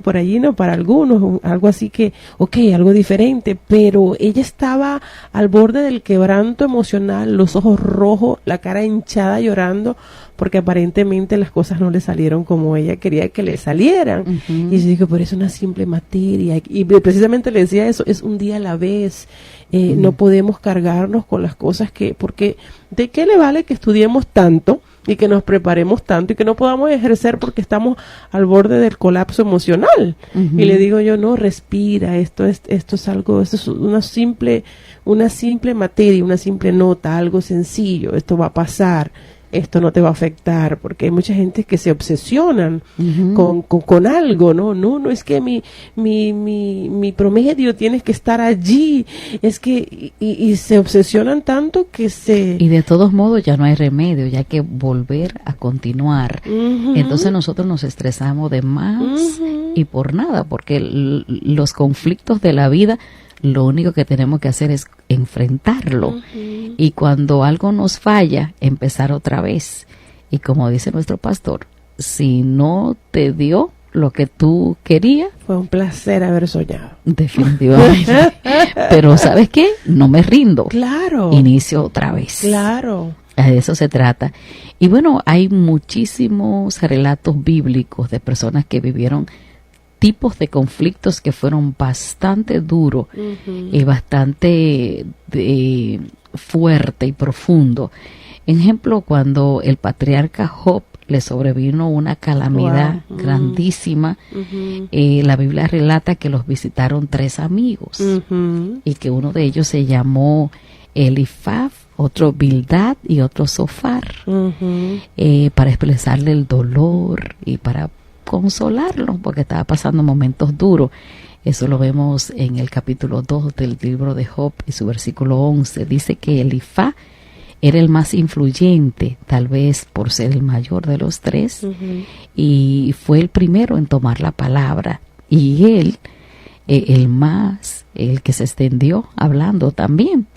por allí, ¿no? Para algunos, algo así que, algo diferente, pero ella estaba al borde del quebranto emocional, los ojos rojos, la cara hinchada llorando, porque aparentemente las cosas no le salieron como ella quería que le salieran. Y yo digo, pero es una simple materia, y precisamente le decía eso, es un día a la vez, no podemos cargarnos con las cosas porque ¿de qué le vale que estudiemos tanto y que nos preparemos tanto y que no podamos ejercer porque estamos al borde del colapso emocional? Y le digo yo, no, respira, esto es algo, esto es una simple materia, una simple nota, algo sencillo, esto va a pasar, esto no te va a afectar, porque hay mucha gente que se obsesionan con algo, no, es que mi promedio tienes que estar allí, es que, y se obsesionan tanto que Y de todos modos ya no hay remedio, ya hay que volver a continuar. Entonces nosotros nos estresamos de más y por nada, porque los conflictos de la vida, lo único que tenemos que hacer es enfrentarlo. Y cuando algo nos falla, empezar otra vez. Y como dice nuestro pastor, si no te dio lo que tú querías, fue un placer haber soñado. Definitivamente. Pero ¿sabes qué? No me rindo. Claro. Inicio otra vez. Claro. De eso se trata. Y bueno, hay muchísimos relatos bíblicos de personas que vivieron tipos de conflictos que fueron bastante duros y bastante fuerte y profundo. Ejemplo, cuando el patriarca Job le sobrevino una calamidad grandísima, la Biblia relata que los visitaron 3 amigos y que uno de ellos se llamó Elifaz, otro Bildad y otro Zofar, para expresarle el dolor y para consolarlo, porque estaba pasando momentos duros. Eso lo vemos en el capítulo 2 del libro de Job y su versículo 11. Dice que Elifaz era el más influyente, tal vez por ser el mayor de los 3, y fue el primero en tomar la palabra. Y él, el que se extendió hablando también.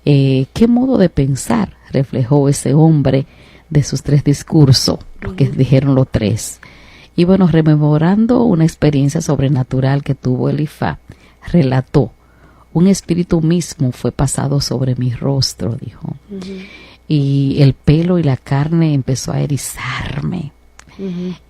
¿Qué modo de pensar reflejó ese hombre de sus 3 discursos, lo que dijeron los 3? Y bueno, rememorando una experiencia sobrenatural que tuvo Elifaz, relató: un espíritu mismo fue pasado sobre mi rostro, dijo, y el pelo y la carne empezó a erizarme.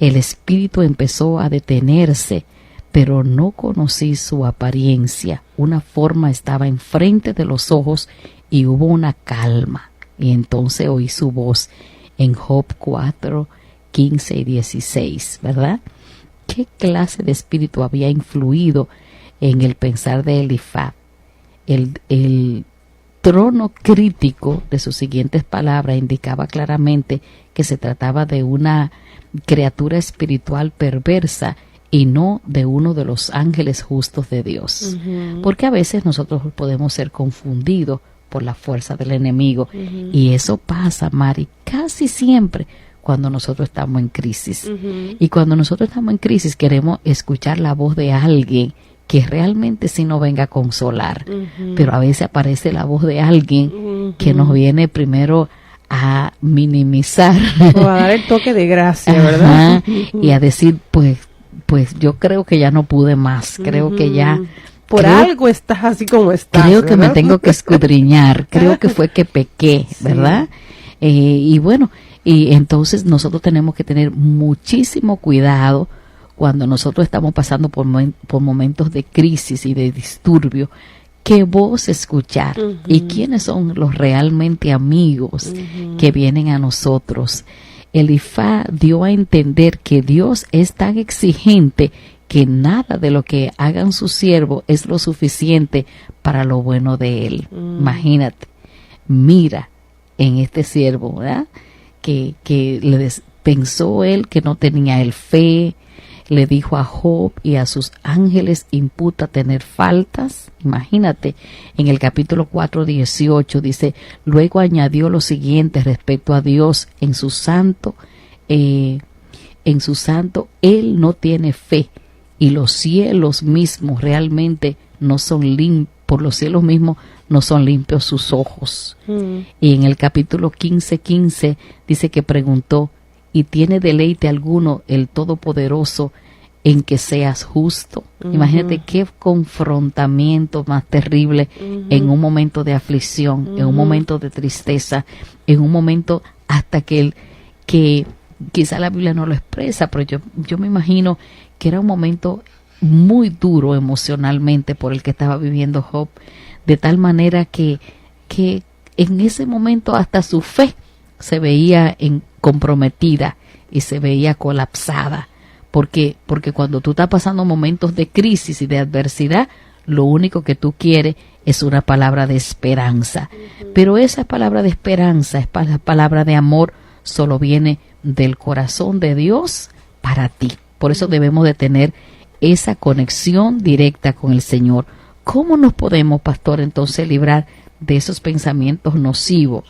El espíritu empezó a detenerse, pero no conocí su apariencia. Una forma estaba enfrente de los ojos y hubo una calma. Y entonces oí su voz en Job 4, 15 y 16, ¿verdad? ¿Qué clase de espíritu había influido en el pensar de Elifaz? El trono crítico de sus siguientes palabras indicaba claramente que se trataba de una criatura espiritual perversa y no de uno de los ángeles justos de Dios. Porque a veces nosotros podemos ser confundidos por la fuerza del enemigo. Y eso pasa, Mari, casi siempre cuando nosotros estamos en crisis. Y cuando nosotros estamos en crisis queremos escuchar la voz de alguien que realmente sí nos venga a consolar. Pero a veces aparece la voz de alguien que nos viene primero a minimizar. O a dar el toque de gracia, ¿verdad? Y a decir, pues yo creo que ya no pude más. Creo que ya... algo estás así como estás. Creo que me tengo que escudriñar. Creo que fue que pequé, ¿verdad? Y bueno... Y entonces nosotros tenemos que tener muchísimo cuidado cuando nosotros estamos pasando por momentos de crisis y de disturbio, qué voz escuchar y quiénes son los realmente amigos que vienen a nosotros. Elifaz dio a entender que Dios es tan exigente que nada de lo que hagan sus siervos es lo suficiente para lo bueno de él. Imagínate, mira en este siervo, ¿verdad? Que pensó él que no tenía el fe, le dijo a Job y a sus ángeles imputa tener faltas. Imagínate, en el capítulo 4:18 dice, luego añadió lo siguiente respecto a Dios: en su santo él no tiene fe, y los cielos mismos realmente no son limpios, por los cielos mismos no son limpios sus ojos. Y en el capítulo 15:15 dice que preguntó, ¿y tiene deleite alguno el Todopoderoso en que seas justo. Imagínate qué confrontamiento más terrible en un momento de aflicción, en un momento de tristeza, en un momento hasta que quizá la Biblia no lo expresa, pero yo me imagino que era un momento muy duro emocionalmente por el que estaba viviendo Job, de tal manera que en ese momento hasta su fe se veía comprometida y se veía colapsada, porque cuando tú estás pasando momentos de crisis y de adversidad, lo único que tú quieres es una palabra de esperanza, pero esa palabra de esperanza, esa palabra de amor, solo viene del corazón de Dios para ti. Por eso debemos de tener esa conexión directa con el Señor. ¿Cómo nos podemos, pastor, entonces librar de esos pensamientos nocivos?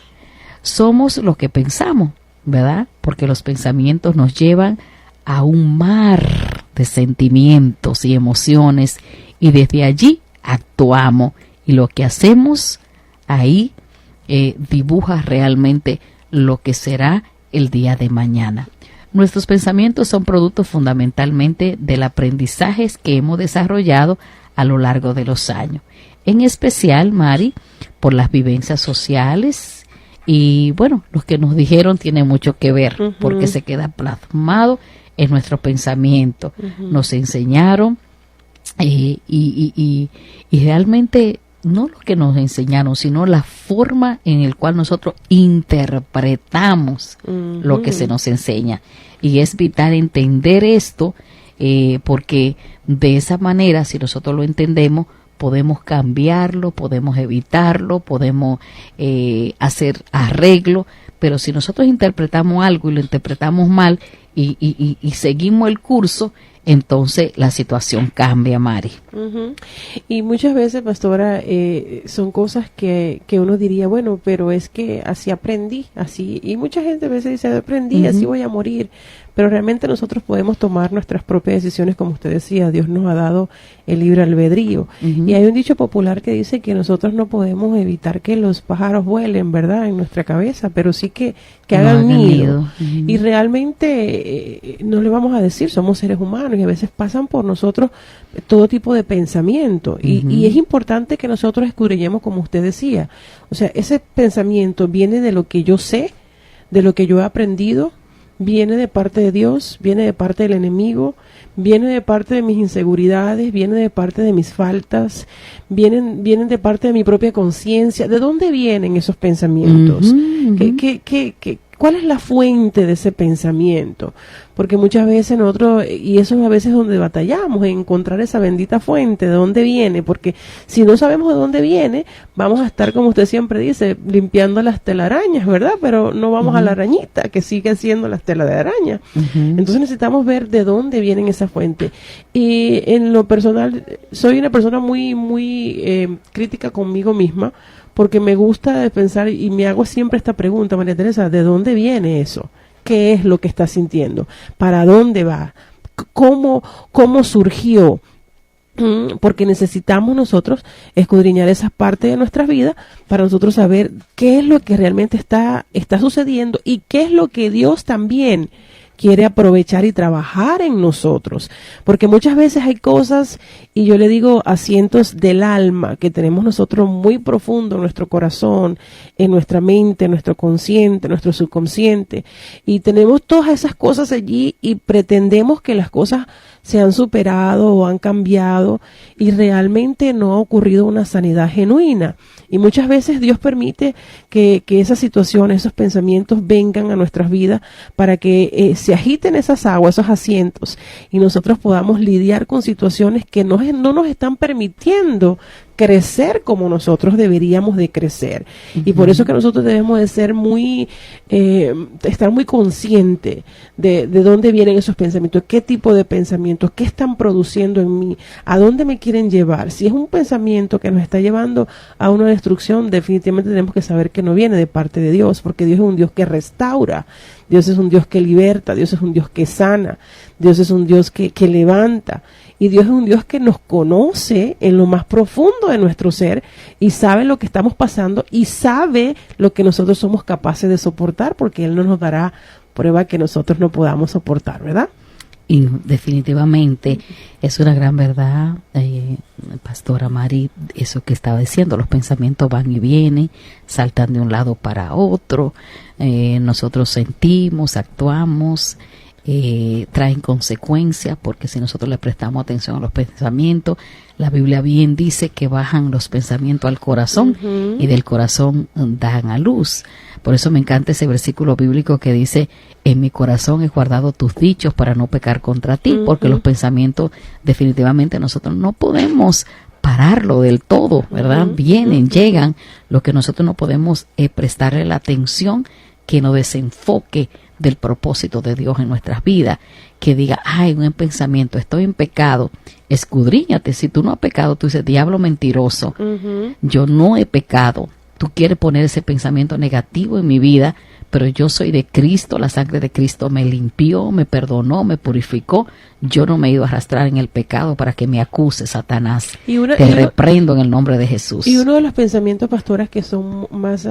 Somos lo que pensamos, ¿verdad? Porque los pensamientos nos llevan a un mar de sentimientos y emociones, y desde allí actuamos, y lo que hacemos ahí dibuja realmente lo que será el día de mañana. Nuestros pensamientos son producto fundamentalmente del aprendizaje que hemos desarrollado a lo largo de los años, en especial, Mari, por las vivencias sociales, y bueno, los que nos dijeron tiene mucho que ver, porque se queda plasmado en nuestro pensamiento. Nos enseñaron y realmente no lo que nos enseñaron, sino la forma en la cual nosotros interpretamos lo que se nos enseña. Y es vital entender esto, porque de esa manera, si nosotros lo entendemos, podemos cambiarlo, podemos evitarlo, podemos hacer arreglo. Pero si nosotros interpretamos algo y lo interpretamos mal y seguimos el curso, entonces la situación cambia, Mari. Y muchas veces, pastora, son cosas que uno diría, bueno, pero es que así aprendí, así, y mucha gente a veces dice, aprendí, así voy a morir, pero realmente nosotros podemos tomar nuestras propias decisiones, como usted decía, Dios nos ha dado el libre albedrío, y hay un dicho popular que dice que nosotros no podemos evitar que los pájaros vuelen, ¿verdad?, en nuestra cabeza, pero sí que hagan nido. Y realmente no le vamos a decir, somos seres humanos y a veces pasan por nosotros todo tipo de pensamiento, y es importante que nosotros escudriñemos, como usted decía, o sea, ese pensamiento viene de lo que yo sé, de lo que yo he aprendido, viene de parte de Dios, viene de parte del enemigo, viene de parte de mis inseguridades, viene de parte de mis faltas, vienen de parte de mi propia conciencia. ¿De dónde vienen esos pensamientos? ¿Cuál es la fuente de ese pensamiento? Porque muchas veces nosotros, y eso es a veces donde batallamos, en encontrar esa bendita fuente, de dónde viene, porque si no sabemos de dónde viene, vamos a estar, como usted siempre dice, limpiando las telarañas, ¿verdad? Pero no vamos a la arañita, que sigue siendo las telas de araña. Entonces necesitamos ver de dónde vienen esa fuente. Y en lo personal, soy una persona muy crítica conmigo misma, porque me gusta pensar y me hago siempre esta pregunta, María Teresa, ¿de dónde viene eso? ¿Qué es lo que estás sintiendo? ¿Para dónde va? ¿Cómo surgió? Porque necesitamos nosotros escudriñar esa parte de nuestra vida para nosotros saber qué es lo que realmente está sucediendo y qué es lo que Dios también quiere aprovechar y trabajar en nosotros, porque muchas veces hay cosas, y yo le digo, asientos del alma que tenemos nosotros muy profundo en nuestro corazón, en nuestra mente, en nuestro consciente, en nuestro subconsciente, y tenemos todas esas cosas allí y pretendemos que las cosas se han superado o han cambiado, y realmente no ha ocurrido una sanidad genuina. Y muchas veces Dios permite que esas situaciones, esos pensamientos vengan a nuestras vidas para que se agiten esas aguas, esos asientos, y nosotros podamos lidiar con situaciones que no nos están permitiendo crecer como nosotros deberíamos de crecer. Y por eso que nosotros debemos de ser estar muy conscientes de dónde vienen esos pensamientos, qué tipo de pensamientos, qué están produciendo en mí, a dónde me quieren llevar. Si es un pensamiento que nos está llevando a una destrucción, definitivamente tenemos que saber que no viene de parte de Dios, porque Dios es un Dios que restaura, Dios es un Dios que liberta, Dios es un Dios que sana, Dios es un Dios que levanta. Y Dios es un Dios que nos conoce en lo más profundo de nuestro ser y sabe lo que estamos pasando y sabe lo que nosotros somos capaces de soportar, porque Él no nos dará prueba que nosotros no podamos soportar, ¿verdad? Y definitivamente es una gran verdad, Pastora Mari, eso que estaba diciendo, los pensamientos van y vienen, saltan de un lado para otro, nosotros sentimos, actuamos, traen consecuencias, porque si nosotros le prestamos atención a los pensamientos, la Biblia bien dice que bajan los pensamientos al corazón y del corazón dan a luz. Por eso me encanta ese versículo bíblico que dice: en mi corazón he guardado tus dichos para no pecar contra ti, porque los pensamientos definitivamente nosotros no podemos pararlo del todo, ¿verdad? Vienen, llegan. Lo que nosotros no podemos es prestarle la atención que nos desenfoque del propósito de Dios en nuestras vidas, que diga, ay, un pensamiento, estoy en pecado, escudriñate. Si tú no has pecado, tú dices, diablo mentiroso, yo no he pecado. Tú quieres poner ese pensamiento negativo en mi vida, pero yo soy de Cristo, la sangre de Cristo me limpió, me perdonó, me purificó. Yo no me he ido a arrastrar en el pecado para que me acuse, Satanás. Te reprendo en el nombre de Jesús. Y uno de los pensamientos, pastoras, que son más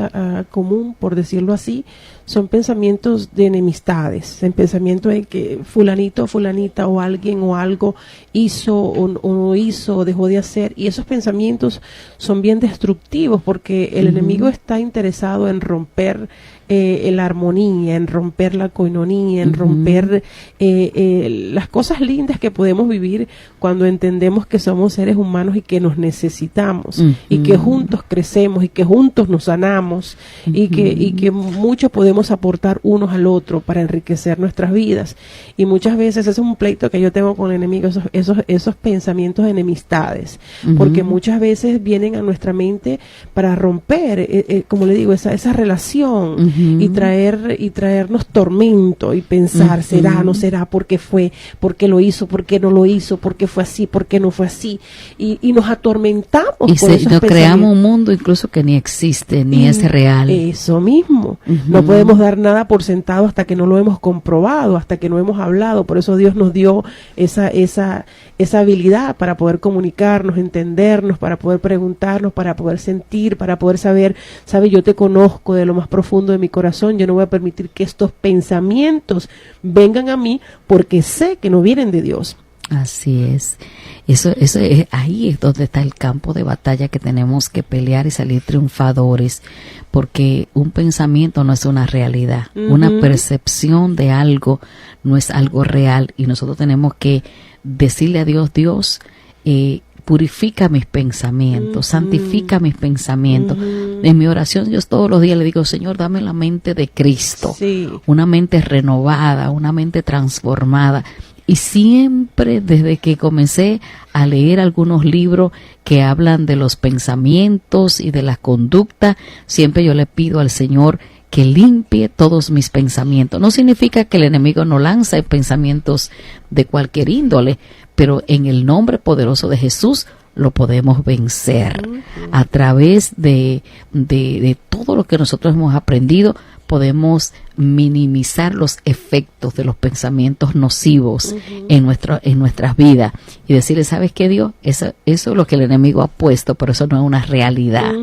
común, por decirlo así, son pensamientos de enemistades, en pensamiento de que fulanito o fulanita o alguien o algo hizo o no hizo o dejó de hacer, y esos pensamientos son bien destructivos porque el enemigo está interesado en romper la armonía, en romper la coinonía, en romper las cosas lindas que podemos vivir cuando entendemos que somos seres humanos y que nos necesitamos y que juntos crecemos y que juntos nos sanamos y que mucho podemos aportar unos al otro para enriquecer nuestras vidas. Y muchas veces ese es un pleito que yo tengo con el enemigo, esos pensamientos de enemistades, porque muchas veces vienen a nuestra mente para romper, como le digo, esa relación y traernos tormento y pensar, será, no será, por qué fue, por qué lo hizo, por qué no lo hizo, por qué fue así, por qué no fue así, y nos atormentamos y por esos nos creamos un mundo incluso que ni existe, ni es real. Eso mismo, no podemos dar nada por sentado hasta que no lo hemos comprobado, hasta que no hemos hablado. Por eso Dios nos dio esa habilidad para poder comunicarnos, entendernos, para poder preguntarnos, para poder sentir, para poder saber, yo te conozco de lo más profundo de mi corazón, yo no voy a permitir que estos pensamientos vengan a mí porque sé que no vienen de Dios. Así es. Eso ahí es donde está el campo de batalla que tenemos que pelear y salir triunfadores, porque un pensamiento no es una realidad, una percepción de algo no es algo real, y nosotros tenemos que decirle a Dios, purifica mis pensamientos, santifica mis pensamientos. En mi oración yo todos los días le digo, Señor, dame la mente de Cristo, una mente renovada, una mente transformada. Y siempre desde que comencé a leer algunos libros que hablan de los pensamientos y de la conducta, siempre yo le pido al Señor que limpie todos mis pensamientos. No significa que el enemigo no lance pensamientos de cualquier índole, pero en el nombre poderoso de Jesús lo podemos vencer. A través de todo lo que nosotros hemos aprendido, podemos minimizar los efectos de los pensamientos nocivos en nuestras vidas y decirle, ¿sabes qué, Dios? Eso es lo que el enemigo ha puesto, pero eso no es una realidad,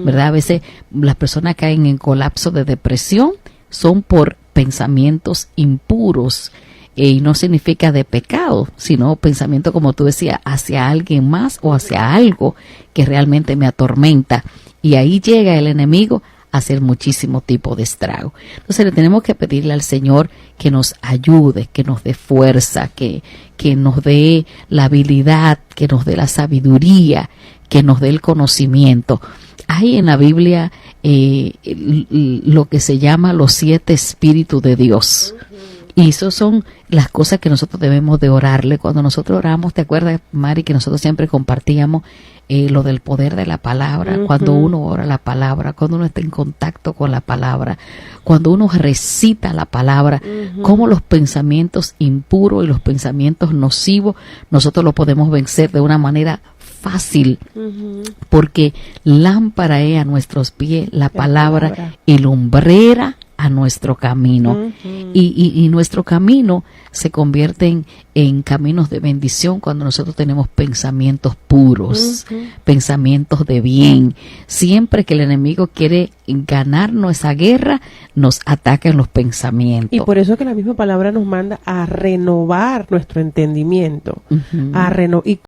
¿verdad? A veces las personas caen en colapso de depresión, son por pensamientos impuros, y no significa de pecado, sino pensamiento, como tú decías, hacia alguien más o hacia algo que realmente me atormenta, y ahí llega el enemigo a hacer muchísimo tipo de estrago. Entonces le tenemos que pedirle al Señor que nos ayude, que nos dé fuerza, que nos dé la habilidad, que nos dé la sabiduría, que nos dé el conocimiento. Hay en la Biblia lo que se llama los 7 espíritus de Dios. Y eso son las cosas que nosotros debemos de orarle. Cuando nosotros oramos, ¿te acuerdas, Mari, que nosotros siempre compartíamos lo del poder de la palabra? Cuando uno ora la palabra, cuando uno está en contacto con la palabra, cuando uno recita la palabra, cómo los pensamientos impuros y los pensamientos nocivos, nosotros los podemos vencer de una manera fácil, porque lámpara es a nuestros pies la palabra y lumbrera a nuestro camino. Ujú. Y nuestro camino se convierte en caminos de bendición cuando nosotros tenemos pensamientos puros, pensamientos de bien. Siempre que el enemigo quiere ganarnos esa guerra, nos ataca en los pensamientos. Y por eso que la misma palabra nos manda a renovar nuestro entendimiento, Ujú. y